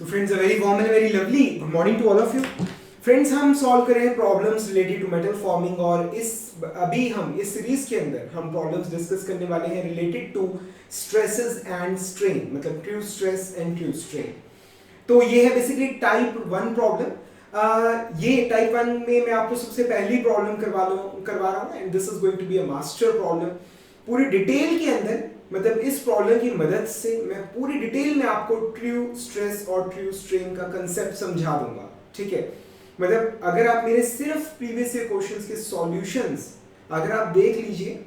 तो friends a very warm and very lovely good morning to all of you. Friends हम solve कर रहे हैं problems related to metal forming और अभी हम इस सीरीज के अंदर हम प्रॉब्लम्स डिस्कस करने वाले हैं related to stresses and strain, मतलब true stress and true strain. तो ये है बेसिकली टाइप 1 प्रॉब्लम। ये टाइप 1 में मैं आपको सबसे पहली प्रॉब्लम करवा रहा हूँ and this is going to be a master problem. पूरी डिटेल के अंदर, मतलब इस प्रॉब्लम की मदद से मैं पूरी डिटेल में आपको ट्रू स्ट्रेस और ट्रू स्ट्रेन का कंसेप्ट समझा दूंगा। ठीक है, मतलब अगर आप मेरे सिर्फ प्रीवियस ईयर क्वेश्चंस के सॉल्यूशंस अगर आप देख लीजिए,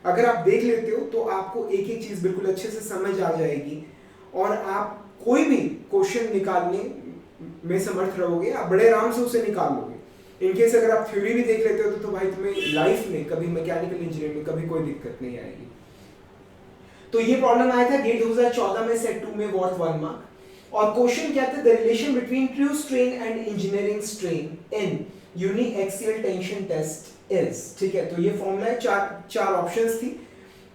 अगर आप देख लेते हो तो आपको एक एक चीज बिल्कुल अच्छे से समझ आ जाएगी और आप कोई भी क्वेश्चन निकालने में समर्थ रहोगे, आप बड़े आराम से उसे निकाल लोगे। इनकेस अगर आप थ्योरी भी देख लेते हो तो भाई तुम्हें लाइफ में कभी मैकेनिकल इंजीनियरिंग में कभी कोई दिक्कत नहीं आएगी। तो ये प्रॉब्लम आया था गेट 2014 में सेट 2 में वर्थ 1 मार्क और क्वेश्चन क्या था, the relation between true strain and engineering strain in uniaxial tension test is. ठीक है, तो ये फॉर्मूला है, चार ऑप्शंस थी,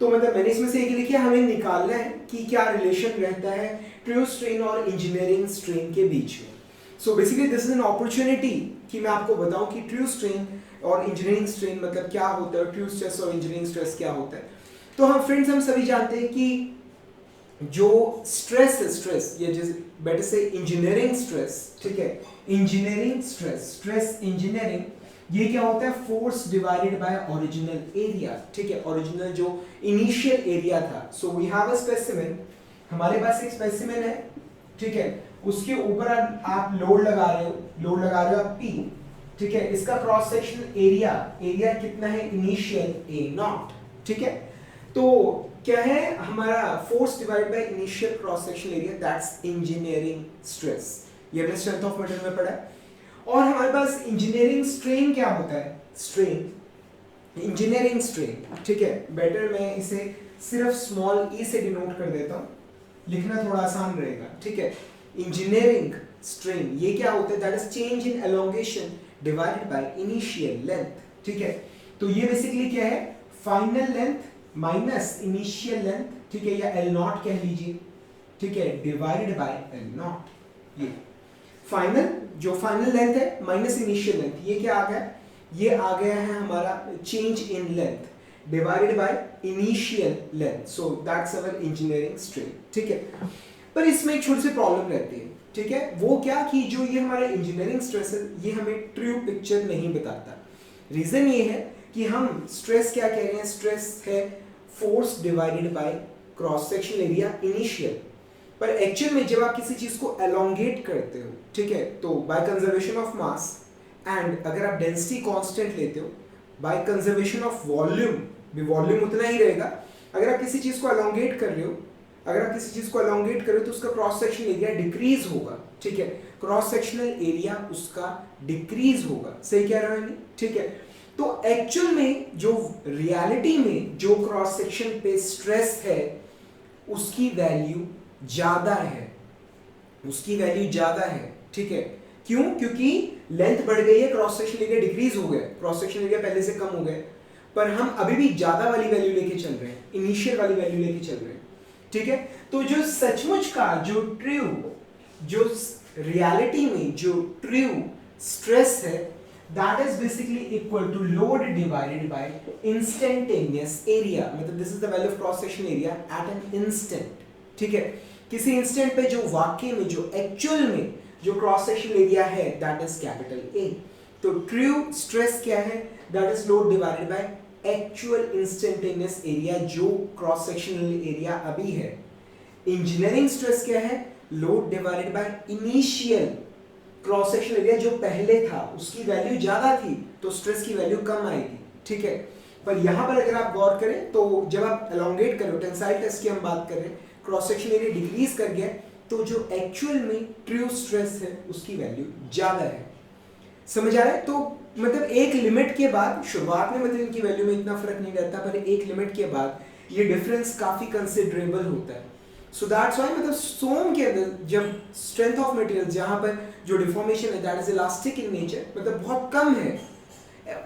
तो मतलब मैंने इसमें से एक लिखा, हमें निकालना है कि क्या रिलेशन रहता है ट्रू स्ट्रेन और इंजीनियरिंग स्ट्रेन के बीच में। So basically this is an opportunity कि मैं आपको बताऊं कि ट्रू स्ट्रेन और इंजीनियरिंग स्ट्रेन मतलब क्या होता है, ट्रू स्ट्रेस और इंजीनियरिंग स्ट्रेस क्या होता है। तो हम फ्रेंड्स हम सभी जानते हैं कि जो स्ट्रेस है, स्ट्रेस ये जैसे बेटर से इंजीनियरिंग स्ट्रेस, ठीक है, इंजीनियरिंग स्ट्रेस, स्ट्रेस इंजीनियरिंग ये क्या होता है, force divided by original area. ठीक है, ओरिजिनल जो इनिशियल एरिया था। So we have a specimen, हमारे पास एक स्पेसिमेन है, ठीक है, उसके ऊपर आप लोड लगा रहे हो आप P, ठीक है, इसका क्रॉस सेक्शनल एरिया कितना है, इनिशियल A नॉट। ठीक है, तो क्या है हमारा force divide by initial cross sectional area, that's engineering stress. ये हमने स्ट्रेंथ ऑफ मटेरियल में पढ़ा है। और हमारे पास इंजीनियरिंग स्ट्रेन क्या होता है, स्ट्रेन, इंजीनियरिंग स्ट्रेन, ठीक है, बेटर मैं इसे सिर्फ स्मॉल e से डिनोट कर देता हूं, लिखना थोड़ा आसान रहेगा। ठीक है, इंजीनियरिंग स्ट्रेन ये क्या होता है, that is change in elongation divided by initial length. ठीक है, तो ये बेसिकली क्या है, final length minus initial length, ठीक है, या L नॉट कह लीजिए, ठीक है, डिवाइडेड बाय L नॉट। ये फाइनल, जो फाइनल लेंथ है माइनस इनिशियल लेंथ, ये क्या आ गया, ये आ गया है हमारा change in length divided by initial length. So that's our engineering strain. ठीक है, पर इसमें एक छोटी सी प्रॉब्लम रहती है। ठीक है, वो क्या कि जो ये हमारा इंजीनियरिंग स्ट्रेस है ये हमें ट्रू पिक्चर नहीं बताता। रीजन ये है कि हम स्ट्रेस क्या कह रहे हैं, स्ट्रेस है force divided by cross sectional area initial, पर एक्चुअल में जब आप किसी चीज को एलोंगेट करते हो, ठीक है, तो by conservation of mass and अगर आप डेंसिटी कांस्टेंट लेते हो बाय कंजर्वेशन ऑफ वॉल्यूम, भी वॉल्यूम उतना ही रहेगा। अगर आप किसी चीज को एलोंगेट कर रहे हो, तो उसका क्रॉस सेक्शनल एरिया डिक्रीज होगा। ठीक है, क्रॉस सेक्शनल एरिया उसका डिक्रीज होगा, सही कह रहा है? ठीक है, तो एक्चुअल में जो रियलिटी में जो क्रॉस सेक्शन पे स्ट्रेस है उसकी वैल्यू ज्यादा है, ठीक है, क्यों? क्योंकि लेंथ बढ़ गई है, क्रॉस सेक्शनल एरिया डिक्रीज हो गया, क्रॉस सेक्शनल एरिया पहले से कम हो गया, पर हम अभी भी ज्यादा वाली वैल्यू लेके चल रहे हैं, इनिशियल वाली वैल्यू लेके चल रहे हैं। ठीक है, तो जो सचमुच का जो रियलिटी में जो ट्रू स्ट्रेस है that is basically equal to load divided by instantaneous area, मतलब this is the value of cross sectional area at an instant। ठीक है, किसी इंस्टेंट पे जो वाकई में जो एक्चुअल में जो क्रॉस सेक्शनल एरिया है that is capital A। तो ट्रू स्ट्रेस क्या है, that is load divided by actual instantaneous area जो क्रॉस सेक्शनल एरिया अभी है। इंजीनियरिंग स्ट्रेस क्या है, load divided by initial cross sectional area जो पहले था उसकी वैल्यू ज्यादा थी तो स्ट्रेस की वैल्यू कम आएगी। ठीक है, पर यहां पर अगर आप गौर करें तो जब आप एलोंगेट करो, टेंसाइल टेस्ट की हम बात कर रहे हैं, क्रॉस सेक्शनल एरिया डिक्रीज कर गया तो जो एक्चुअल में ट्रू स्ट्रेस है उसकी वैल्यू ज्यादा है। समझ आ रहा है? तो मतलब एक लिमिट के बाद, शुरुआत में मतलब इनकी वैल्यू में इतना फर्क नहीं रहता, पर एक लिमिट के बाद ये डिफरेंस काफी कंसिडरेबल होता है। सो दैट्स व्हाई मतलब सोम के अंदर जब स्ट्रेंथ ऑफ मटेरियल जहां पर जो डिफॉर्मेशन है that is elastic in nature, मतलब बहुत कम है,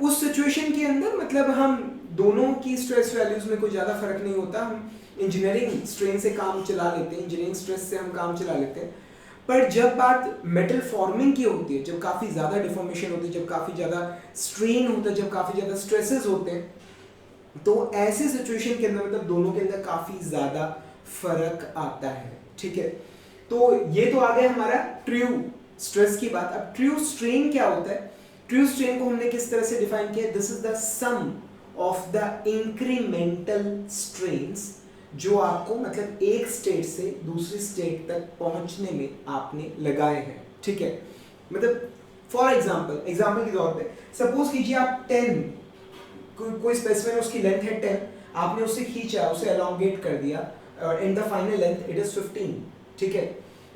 उस सिचुएशन के अंदर मतलब हम दोनों की स्ट्रेस वैल्यूज में कोई ज्यादा फर्क नहीं होता, हम इंजीनियरिंग स्ट्रेन से काम चला लेते हैं, इंजीनियरिंग स्ट्रेस से हम काम चला लेते हैं। पर जब बात मेटल फॉर्मिंग की होती है, जब काफी ज्यादा डिफॉर्मेशन होती है, जब काफी ज्यादा स्ट्रेन होता है, जब काफी ज्यादा स्ट्रेसेस होते हैं, तो ऐसे सिचुएशन के अंदर मतलब दोनों के अंदर काफी ज्यादा फर्क आता है। ठीक है, तो ये तो आ गया हमारा ट्रू स्ट्रेस की बात। अब ट्रू स्ट्रेन क्या होता है? ट्रू स्ट्रेन को हमने किस तरह से डिफाइन किया? This is the sum of the incremental strains जो आपको मतलब एक स्टेट से दूसरी स्टेट तक पहुंचने में आपने लगाए हैं। ठीक है, मतलब फॉर एग्जाम्पल के तौर पे सपोज कीजिए आप 10 कोई स्पेसिफिक उसकी लेंथ है 10, आपने उससे खींचा, उसे एलोंगेट कर दिया, in the final length it is 15। ठीक है,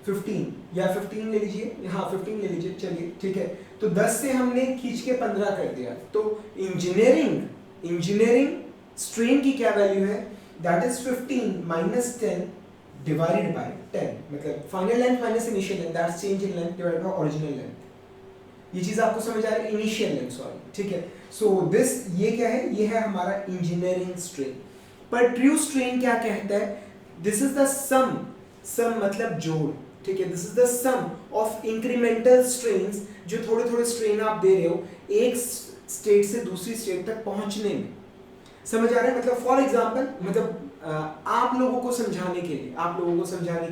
15 या 15 ले लीजिए, हाँ 15 ले लीजिए, चलिए ठीक है। तो 10 से हमने खींच के 15 कर दिया, तो इंजीनियरिंग स्ट्रेन की क्या वैल्यू है? That is 15 minus 10 divided by 10, मतलब final length minus initial length, that's change in length divided by original length. ये चीज आपको समझ आ रही है? Initial length, sorry. ठीक है, सो दिस ये क्या है? ये है हमारा इंजीनियरिंग स्ट्रेन। पर ट्रू स्ट्रेन क्या कहता है? दिस इज द सम मतलब जोड़। ठीक है, this is the sum of incremental strains, जो थोड़े थोड़े स्ट्रेन आप दे रहे हो एक स्टेट से दूसरी स्टेट तक पहुंचने में। समझ आ रहा है? मतलब फॉर एग्जांपल, मतलब आप लोगों को समझाने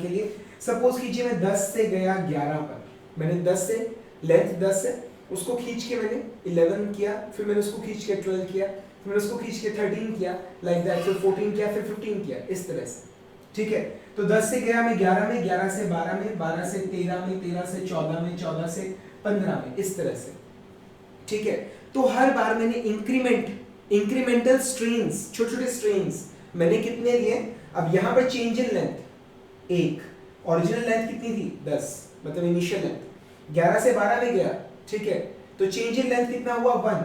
के लिए सपोज कीजिए मैं 10 से गया 11 पर, मैंने 10 से लेंथ 10 है, उसको खींच के मैंने 11 किया, फिर मैंने उसको खींच के 12 किया, फिर मैंने उसको खींच के 13 किया, लाइक दैट, फिर 14 किया, फिर 15 किया, इस तरह से। ठीक है, तो 10 से गया मैं 11 में, 11 से 12 में, 12 से 13 में, 13 से 14 में, 14 से 15 में, इस तरह से। ठीक है, तो हर बार मैंने इंक्रीमेंटल स्ट्रेन्स, छोटे छोटे स्ट्रेन्स मैंने कितने लिए? अब यहाँ पर change in length 1, original length कितनी थी? 10, मतलब इनिशियल लेंथ। 11 से 12 में गया, ठीक है, तो चेंज इन लेंथ कितना हुआ? 1।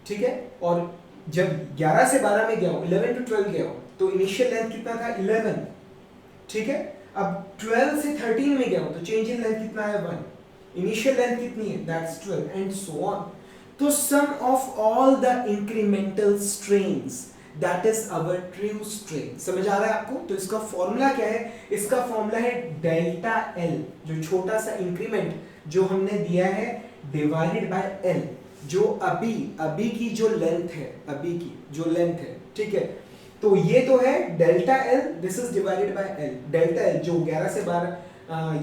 ठीक है, और जब 11 से 12 में गया हूं, 11 टू 12 गया हूं, तो इनिशियल लेंथ कितना था? 11। ठीक है, अब 12 से 13 में गया हूं, तो चेंज इन लेंथ कितना है? 1। इनिशियल लेंथ कितनी है? That's 12 and so on. तो sum of all the incremental strains, that is our true strain. समझ आ रहा है आपको? तो इसका फॉर्मूला क्या है? इसका फॉर्मूला है डेल्टा एल, जो छोटा सा इंक्रीमेंट जो हमने दिया है, डिवाइडेड बाय एल, जो अभी की जो लेंथ है, अभी की जो लेंथ है। ठीक है, तो ये तो है delta L, this is divided by L. Delta L जो 11 से 12,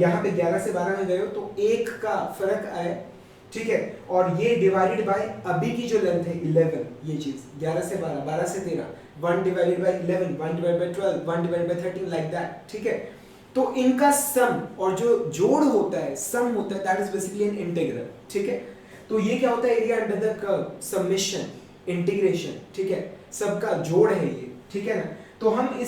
यहाँ पे 11 से 12 में गए हो तो 1 का फर्क आया। ठीक है, और ये डिवाइडेड बाय अभी की जो लेंथ है 11, ये चीज 11 से 12, 12 से 13, 1 divided by 11, 1 divided by 12, 1 divided by 13, like that. ठीक है, तो इनका सम और जो जोड़ होता है, सम होता है, that is basically an integral. ठीक है, तो ये क्या होता है? Area under the curve, summation, integration. ठीक है, सबका जोड़ है ये। ठीक है ना, तो हम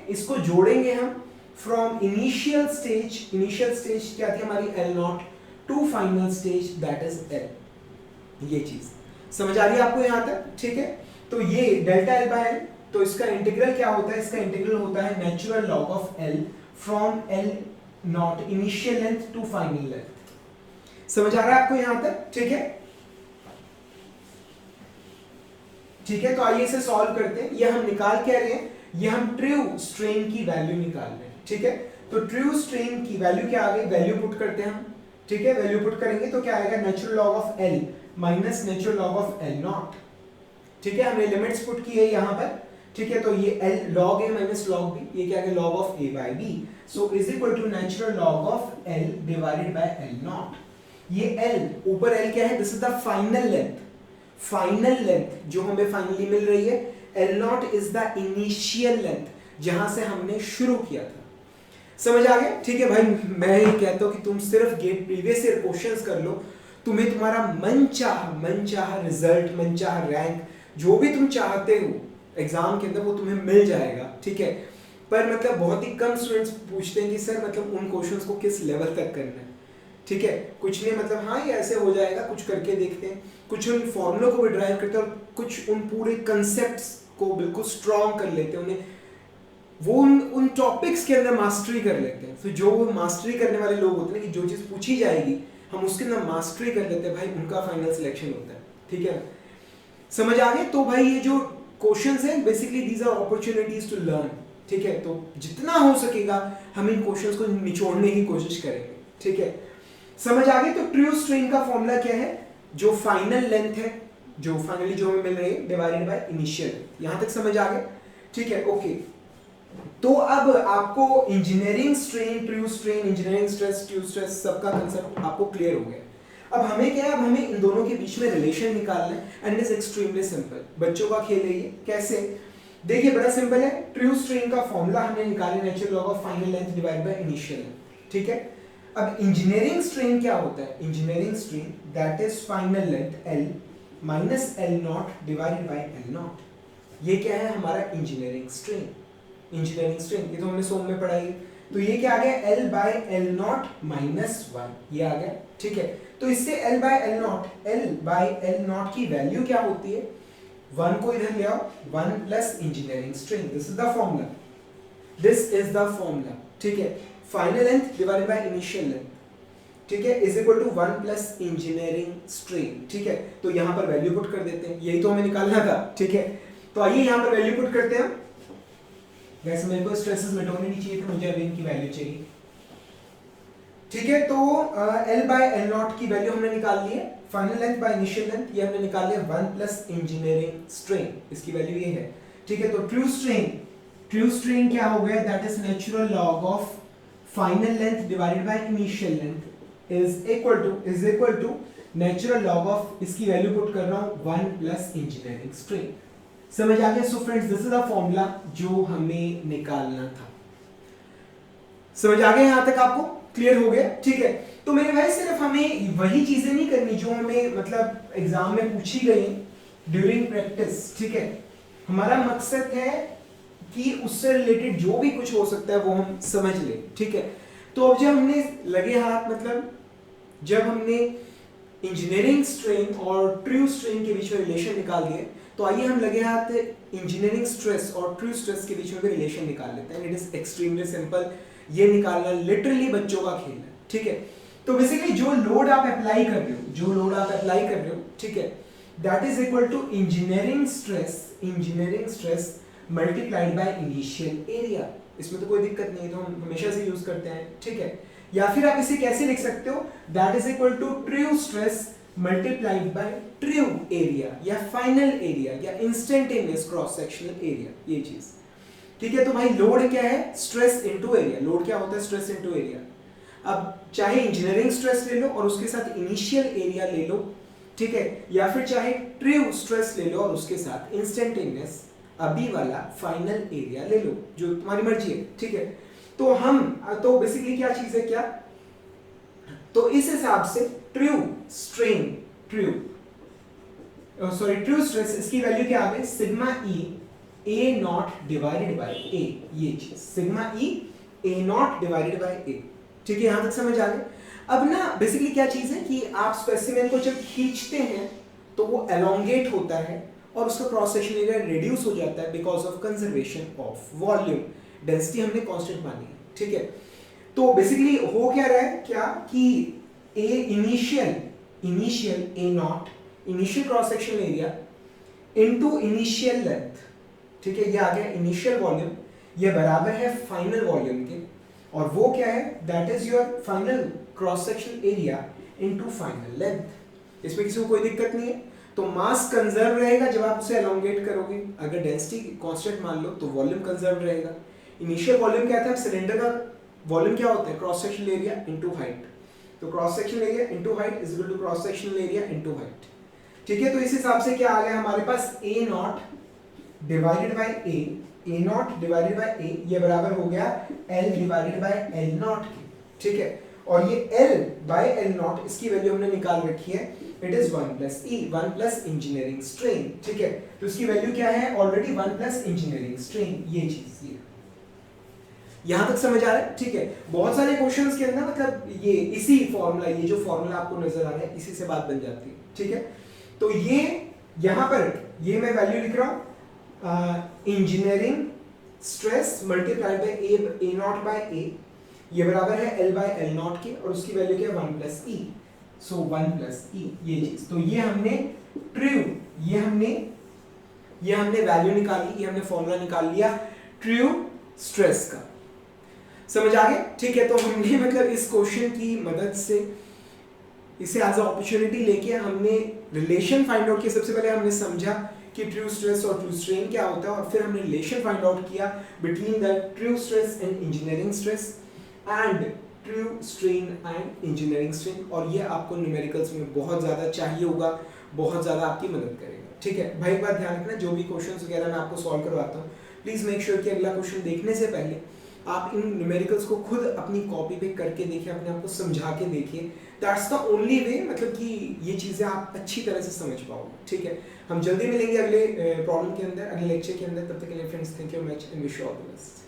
इसको जोड़ेंगे हम फ्रॉम इनिशियल स्टेज क्या थी हमारी? L0 to final stage, that is L। ये चीज समझ आ रही है आपको यहां तक? ठीक है, तो ये डेल्टा एल बाय एल, तो इसका इंटीग्रल क्या होता है? इसका इंटीग्रल होता है natural log of L from L0 initial length to final length. समझ आ रहा है आपको यहां तक? ठीक है, ठीक है, तो आइए इसे सॉल्व करते हैं। ये हम निकाल क्या रहे हैं? ये हम ट्रू स्ट्रेन की वैल्यू निकाल रहे हैं। ठीक है, तो ट्रू स्ट्रेन की वैल्यू क्या आ गई? वैल्यू पुट करते हैं हम। ठीक है, वैल्यू पुट करेंगे तो क्या आएगा? Natural log of L minus natural log of L0। ठीक है, हमने लिमिट्स पुट की है यहां पर। ठीक है, तो ये L log A minus log B, ये क्या है? log of A by B, so is equal to natural log of L divided by L0। ये L, ऊपर L क्या है? This is the final length जो हमें फाइनली मिल रही है। L0 is the initial length जहां से हमने शुरू किया था। समझ आ गया? ठीक है भाई, मैं ये कहता हूं कि तुम सिर्फ गेट प्रीवियस ईयर क्वेश्चंस कर लो, तुम्हें तुम्हारा मनचाहा रिजल्ट, मनचाहा रैंक, जो भी तुम चाहते हो एग्जाम के अंदर, वो तुम्हें मिल जाएगा। ठीक है, पर मतलब बहुत ही कम स्टूडेंट्स पूछते हैं कि सर मतलब उन क्वेश्चंस को किस लेवल तक करना है। ठीक है, कुछ नहीं, मतलब हाँ ये ऐसे हो जाएगा, कुछ करके देखते हैं, कुछ उन फॉर्मूलों को भी ड्राइव करते हैं और कुछ उन पूरे कंसेप्ट्स को बिल्कुल स्ट्रॉन्ग कर लेते हैं, उन्हें वो उन टॉपिक्स के अंदर मास्टरी कर लेते हैं। फिर जो वो मास्टरी करने वाले लोग होते हैं कि जो चीज़ पूछी जाएगी हम उसके अंदर मास्टरी कर लेते हैं, भाई उनका फाइनल सिलेक्शन होता है। ठीक है, समझ आ गए? तो भाई ये जो क्वेश्चंस हैं basically these are opportunities to learn. ठीक है, तो जितना हो सकेगा हम इन क्वेश्चंस को निचोड़ने की कोशिश करेंगे। ठीक है, समझ आ गई। तो ट्रू स्ट्रेन का फॉर्मूला क्या है, जो फाइनल लेंथ है, जो फाइनली जो हमें मिल रही है, डिवाइडेड बाय इनिशियल। यहां तक समझ आ गए, ठीक है, ओके। तो अब आपको engineering strain, true strain, engineering stress, true stress, सबका कांसेप्ट आपको क्लियर हो गया। अब हमें क्या है, अब हमें इन दोनों के बीच में रिलेशन निकालना है, and it is extremely simple. बच्चों का खेल है ये। कैसे, देखिए बड़ा सिंपल है। ट्रू स्ट्रेन का फॉर्मूला हमने निकाला, natural log of final length divide by initial length, ठीक है। अब इंजीनियरिंग स्ट्रेन क्या होता है, engineering strain that is final length L minus L not divided bye L not. ये क्या है हमारा इंजीनियरिंग स्ट्रेन। इंजीनियरिंग स्ट्रेन ये तो हमने सोम में पढ़ाई है। तो ये क्या आ गया, L by L not minus 1, ये आ गया, ठीक है। तो इससे L by L not, L by L not की वैल्यू क्या होती है, 1 को इधर ले आओ, 1 plus engineering strain, this is the formula, this is the formula, ठीक है। Final length divided by initial length, ठीक है, is equal to 1 plus engineering strain, ठीक है। तो यहां पर वैल्यू पुट कर देते हैं, यही तो हमें निकालना था, ठीक है। तो आइए यहां पर वैल्यू पुट करते हैं। वैसे मेरे को स्ट्रेसेस मिटाने नहीं चाहिए थे, मुझे अभी इनकी वैल्यू चाहिए, ठीक है। तो L बाय L नॉट की वैल्यू हमने निकाल ली है, final length bye initial length ये हमने निकाल लिया, 1 प्लस इंजीनियरिंग स्ट्रेन, इसकी वैल्यू ये है, ठीक है। तो ट्रू स्ट्रेन क्या हो गया, that is natural log of final length divided by initial length is equal to natural log of, इसकी वैल्यू पुट कर रहा हूं, 1 प्लस इंजीनियरिंग स्ट्रेन। समझ आ गया। So friends this is the formula जो हमें निकालना था। समझ आ गया, यहां तक आपको क्लियर हो गया, ठीक है। तो मेरे भाई सिर्फ हमें वही चीजें नहीं करनी जो हमें मतलब एग्जाम में पूछी गई ड्यूरिंग प्रैक्टिस, ठीक है। हमारा मकसद है कि उससे रिलेटेड जो भी कुछ हो सकता है वो हम समझ ले, ठीक है। तो अब जब हमने लगे हाथ, मतलब जब हमने इंजीनियरिंग स्ट्रेन और ट्रू स्ट्रेन के बीच में रिलेशन निकाल दिए, तो आइए हम लगे हाथ इंजीनियरिंग स्ट्रेस और ट्रू स्ट्रेस के बीच में भी रिलेशन निकाल लेते हैं। इट इज एक्सट्रीमली सिंपल, ये निकालना लिटरली बच्चों का खेल है, ठीक है। तो बेसिकली जो लोड आप अप्लाई कर रहे हो, ठीक है, that is equal to engineering stress multiplied by initial area. इसमें तो कोई दिक्कत नहीं है, तो हम हमेशा से यूज करते हैं, ठीक है। या फिर आप इसे कैसे लिख सकते हो, that is equal to true stress multiplied by true area या फाइनल एरिया या इंस्टेंटेनियस क्रॉस सेक्शनल एरिया, ये चीज, ठीक है। तो भाई लोड क्या है, स्ट्रेस इनटू एरिया। लोड क्या होता है, स्ट्रेस इनटू एरिया। अब चाहे इंजीनियरिंग स्ट्रेस ले लो और उसके साथ इनिशियल एरिया ले लो, ठीक है, या फिर चाहे ट्रू स्ट्रेस ले लो और उसके साथ इंस्टेंटेनियस अभी वाला फाइनल एरिया ले लो, जो तुम्हारी मर्जी है, ठीक है। तो बेसिकली क्या चीज है, क्या, तो इस हिसाब से ट्रू स्ट्रेस, इसकी वैल्यू क्या आ गई, sigma E A naught divided by A, ये चीज sigma E A naught divided by A, ठीक है। यहां तक समझ आ गए। अब ना बेसिकली क्या चीज है कि आप स्पेसिमेन को जब खींचते हैं तो वो एलोंगेट होता है और उसका क्रॉस सेक्शन एरिया रिड्यूस हो जाता है because of conservation of volume. Density हमने कांस्टेंट मानी है, ठीक है। तो बेसिकली हो क्या रहा है, क्या कि A initial A naught initial cross sectional area into initial length, ठीक है, ये आ गया इनिशियल वॉल्यूम, ये बराबर है फाइनल वॉल्यूम के, और वो क्या है, that is your final cross sectional area into final length. इसमें किसी को कोई दिक्कत नहीं है। तो मास कंजर्व रहेगा जब आप उसे एलोंगेट करोगे, अगर डेंसिटी कांस्टेंट मान लो तो वॉल्यूम कंजर्व रहेगा। इनिशियल वॉल्यूम क्या था, सिलेंडर का वॉल्यूम क्या होता है, cross sectional area into height. तो cross sectional area into height is equal to cross sectional area into height, ठीक है। तो इस हिसाब से क्या आ गया हमारे पास, ए नॉट डिवाइडेड बाय ए, ये बराबर हो गया L divided by L not के, ठीक है। और ये L बाय L नॉट, इसकी वैल्यू हमने निकाल रखी है, it is 1 plus E, 1 plus engineering strain, ठीक है। तो इसकी वैल्यू क्या है, ऑलरेडी 1 प्लस इंजीनियरिंग स्ट्रेन, ये चीज, ये यहां तक समझ आ रहा है, ठीक है। बहुत सारे क्वेश्चंस के अंदर मतलब ये इसी फॉर्मूला, ये जो फॉर्मूला आपको नजर आ रहा है, इसी से बात बन जाती है, ठीक है। तो ये यहां पर ये मैं वैल्यू लिख रहा हूं, engineering stress multiplied by A naught by A, ये बराबर है L बाय L नॉट के, और उसकी वैल्यू क्या है, 1 प्लस E, सो 1 प्लस E, ये चीज। तो ये हमने ट्रू, ये हमने वैल्यू निकाली, ये हमने फॉर्मूला निकाल लिया ट्रू स्ट्रेस का। समझ आ गया? ठीक है, तो हमने मतलब इस क्वेश्चन की मदद से इसे एज अ अपॉर्चुनिटी लेके हमने रिलेशन फाइंड आउट किया। सबसे पहले हमने समझा कि ट्रू स्ट्रेस और ट्रू स्ट्रेन क्या होता है, और फिर हमने रिलेशन फाइंड आउट किया between the true stress and engineering stress and true strain and engineering strain. और ये आपको न्यूमेरिकल्स में बहुत ज़्यादा चाहिए होगा, बहुत ज़्यादा आपकी मदद करेगा। ठीक है भाई, एक बात ध्यान रखना, जो भी क्वेश्चंस वगैरह मैं आपको सॉल्व करवाता हूँ, प्लीज़ मेक श्योर कि अगला क्वेश्चन देखने से पहले आप इन न्यूमेरिकल्स को खुद अपनी कॉपी पे करके देखिए, अपने आप को समझा के देखिए। दैट्स द ओनली वे, मतलब कि ये चीज़ें आप अच्छी तरह से समझ पाओगे। ठीक है, हम जल्दी मिलेंगे अगले प्रॉब्लम के अंदर, अगले लेक्चर के अंदर। तब तक के लिए friends, thank you much and wish you all the best.